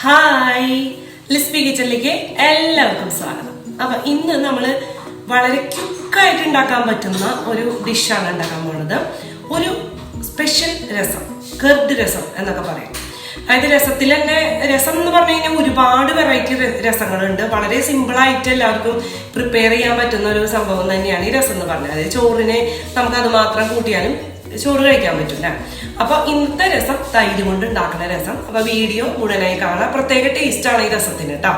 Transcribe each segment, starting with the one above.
Hi, ലിസ്പി കിച്ചണിലേക്ക് എല്ലാവർക്കും സ്വാഗതം. അപ്പൊ ഇന്ന് നമ്മൾ വളരെ ക്വിക്കായിട്ട് ഉണ്ടാക്കാൻ പറ്റുന്ന ഒരു ഡിഷാണ് ഉണ്ടാക്കാൻ പോകുന്നത്. ഒരു സ്പെഷ്യൽ രസം, കർഡ് രസം എന്നൊക്കെ പറയും. അതായത് രസത്തിൽ തന്നെ, രസം എന്ന് പറഞ്ഞു കഴിഞ്ഞാൽ ഒരുപാട് വെറൈറ്റി രസങ്ങളുണ്ട്. വളരെ സിമ്പിളായിട്ട് എല്ലാവർക്കും പ്രിപ്പയർ ചെയ്യാൻ പറ്റുന്ന ഒരു സംഭവം തന്നെയാണ് ഈ രസം എന്ന് പറഞ്ഞത്. അതായത് ചോറിനെ നമുക്ക് അത് മാത്രം കൂട്ടിയാലും ചോറ് കഴിക്കാൻ പറ്റില്ല. അപ്പൊ ഇന്നത്തെ രസം തൈര് കൊണ്ട് ഉണ്ടാക്കുന്ന രസം. അപ്പൊ വീഡിയോ മുഴുവനായി കാണാം. പ്രത്യേക ടേസ്റ്റ് ആണ് ഈ രസത്തിന് കേട്ടോ.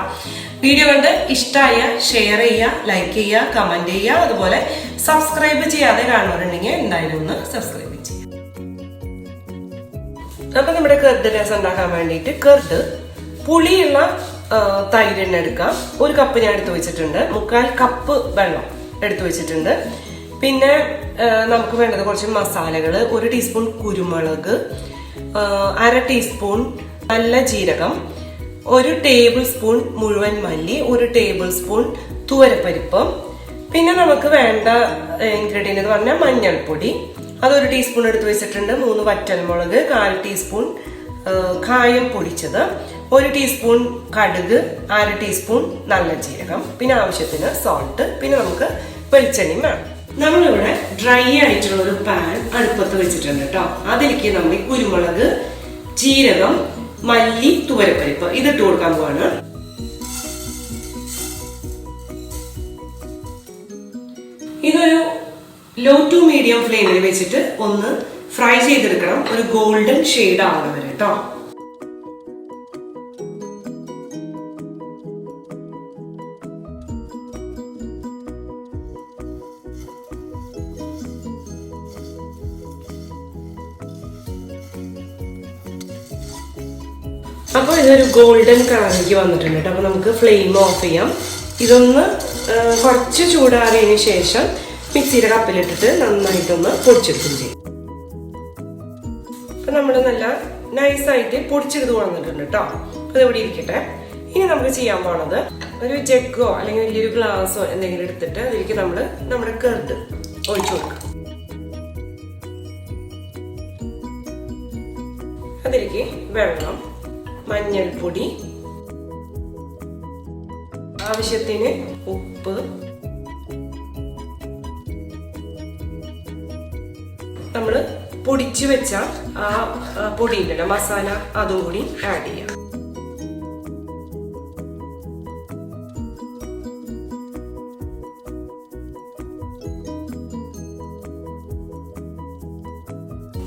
വീഡിയോ കണ്ട് ഇഷ്ടമായ ഷെയർ ചെയ്യുക, ലൈക്ക് ചെയ്യുക, കമന്റ് ചെയ്യുക. അതുപോലെ സബ്സ്ക്രൈബ് ചെയ്യാതെ കാണുന്നവരുണ്ടെങ്കിൽ എന്തായാലും ഒന്ന് സബ്സ്ക്രൈബ് ചെയ്യുക. അപ്പൊ നമ്മുടെ കർഡ് രസം ഉണ്ടാക്കാൻ വേണ്ടിയിട്ട് കർഡ് പുളിയുള്ള തൈര് തന്നെ എടുക്കാം. 1 കപ്പ് ഞാൻ എടുത്തു വെച്ചിട്ടുണ്ട്. 1/4 കപ്പ് വെള്ളം എടുത്തു വെച്ചിട്ടുണ്ട്. പിന്നെ നമുക്ക് വേണ്ടത് കുറച്ച് മസാലകൾ. 1 ടീസ്പൂൺ കുരുമുളക്, 1/2 ടീസ്പൂൺ നല്ല ജീരകം, 1 ടേബിൾ സ്പൂൺ മുഴുവൻ മല്ലി, 1 ടേബിൾ സ്പൂൺ തുവരപ്പരിപ്പ്. പിന്നെ നമുക്ക് വേണ്ട ഇൻഗ്രീഡിയന്റ് എന്ന് പറഞ്ഞാൽ മഞ്ഞൾപ്പൊടി, അത് 1 ടീസ്പൂൺ എടുത്ത് വെച്ചിട്ടുണ്ട്. 3 വറ്റൽമുളക്, 1/4 ടീസ്പൂൺ കായം പൊടിച്ചത്, 1 ടീസ്പൂൺ കടുക്, 1/2 ടീസ്പൂൺ നല്ല ജീരകം, പിന്നെ ആവശ്യത്തിന് സോൾട്ട്, പിന്നെ നമുക്ക് വെളിച്ചെണ്ണയും വേണം. നമ്മളിവിടെ ഡ്രൈ ആയിട്ടുള്ള ഒരു പാൻ അടുപ്പത്ത് വെച്ചിട്ടുണ്ട് കേട്ടോ. അതിലേക്ക് നമ്മൾ കുരുമുളക്, ജീരകം, മല്ലി, തുവരപ്പരിപ്പ് ഇതിട്ട് കൊടുക്കാൻ പോവാണ്. ഇതൊരു ലോ ടു മീഡിയം ഫ്ലെയിമിൽ വെച്ചിട്ട് ഒന്ന് ഫ്രൈ ചെയ്തെടുക്കണം. ഒരു ഗോൾഡൻ ഷെയ്ഡ് ആവുന്ന വരെ കേട്ടോ. അപ്പൊ ഇതൊരു ഗോൾഡൻ കളറിലേക്ക് വന്നിട്ടുണ്ട് കേട്ടോ. അപ്പൊ നമുക്ക് ഫ്ലെയിം ഓഫ് ചെയ്യാം. ഇതൊന്ന് കുറച്ച് ചൂടാറിയതിന് ശേഷം മിക്സിയുടെ കപ്പിലിട്ടിട്ട് നന്നായിട്ടൊന്ന് പൊടിച്ചെടുക്കുകയും ചെയ്യും. അപ്പൊ നമ്മൾ നല്ല നൈസായിട്ട് പൊടിച്ചെടുത്ത് വന്നിട്ടുണ്ട് കേട്ടോ. അത് ഇവിടെ ഇരിക്കട്ടെ. ഇനി നമുക്ക് ചെയ്യാൻ പോണത് ഒരു ജഗ്ഗോ അല്ലെങ്കിൽ വലിയൊരു ഗ്ലാസ്സോ എന്തെങ്കിലും എടുത്തിട്ട് അതിലേക്ക് നമ്മുടെ കർഡ് ഒഴിച്ചു കൊടുക്കാം. അതിലേക്ക് വെള്ളം, മഞ്ഞൾപ്പൊടി, ആവശ്യത്തിന് ഉപ്പ്, നമ്മൾ പൊടിച്ചു വെച്ച ആ പൊടി ഉണ്ടല്ലോ, മസാല, അതും കൂടി ആഡ് ചെയ്യാം.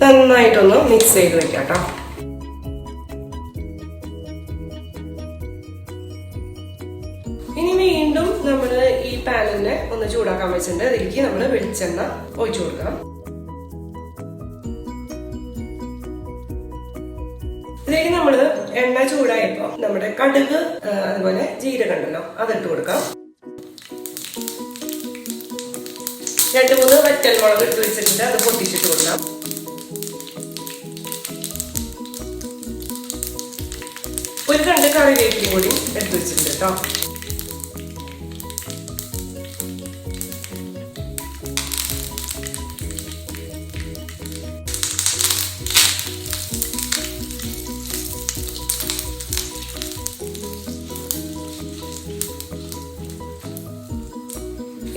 നന്നായിട്ടൊന്ന് മിക്സ് ചെയ്ത് വെക്കാം കേട്ടോ. ഇനി വീണ്ടും നമ്മൾ ഈ പാനിനെ ഒന്ന് ചൂടാക്കാൻ വെച്ചിട്ടുണ്ട്. അതിലേക്ക് നമ്മൾ വെളിച്ചെണ്ണ ഒഴിച്ചു കൊടുക്കാം. ഇതിലേക്ക് നമ്മൾ എണ്ണ ചൂടായപ്പോ നമ്മുടെ കടുക്, അതുപോലെ ജീരകം ഉണ്ടല്ലോ, അതിട്ട് കൊടുക്കാം. 2-3 വറ്റൽമുളക് ഇട്ട് വെച്ചിട്ടുണ്ട്. അത് പൊട്ടിച്ചിട്ട് കൊടുക്കാം. ഒരു 2 കറിവേപ്പിലയും കൂടി എടുത്ത് വെച്ചിട്ടുണ്ട് കേട്ടോ.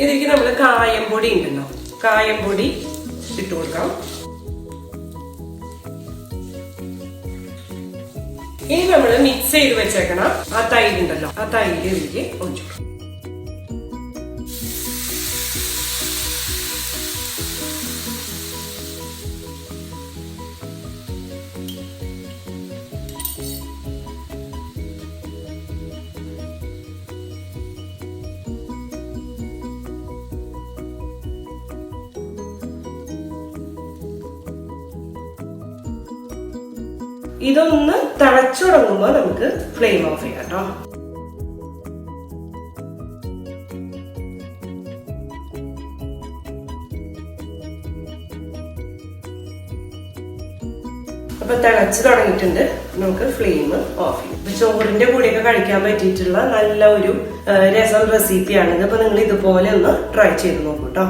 ഇതിലേക്ക് നമ്മൾ കായം പൊടി ഉണ്ടല്ലോ, കായം പൊടി ഇട്ട് കൊടുക്കാം. ഇനി നമ്മൾ മിക്സ് ചെയ്ത് വെച്ചേക്കണം ആ തൈര് ഉണ്ടല്ലോ, ആ തൈര് ഇതിലേക്ക് ഒഴിച്ചു കൊടുക്കാം. ഇതൊന്ന് തിളച്ചു തുടങ്ങുമ്പോൾ നമുക്ക് ഫ്ലെയിം ഓഫ് ചെയ്യാം കേട്ടോ. അപ്പൊ തിളച്ചു തുടങ്ങിയിട്ടുണ്ട്. നമുക്ക് ഫ്ലെയിം ഓഫ് ചെയ്യും. ഇപ്പൊ ചോറിന്റെ കൂടെയൊക്കെ കഴിക്കാൻ പറ്റിയിട്ടുള്ള നല്ല ഒരു രസം റെസിപ്പിയാണിത്. അപ്പൊ നിങ്ങൾ ഇതുപോലെ ഒന്ന് ട്രൈ ചെയ്ത് നോക്കൂ കേട്ടോ.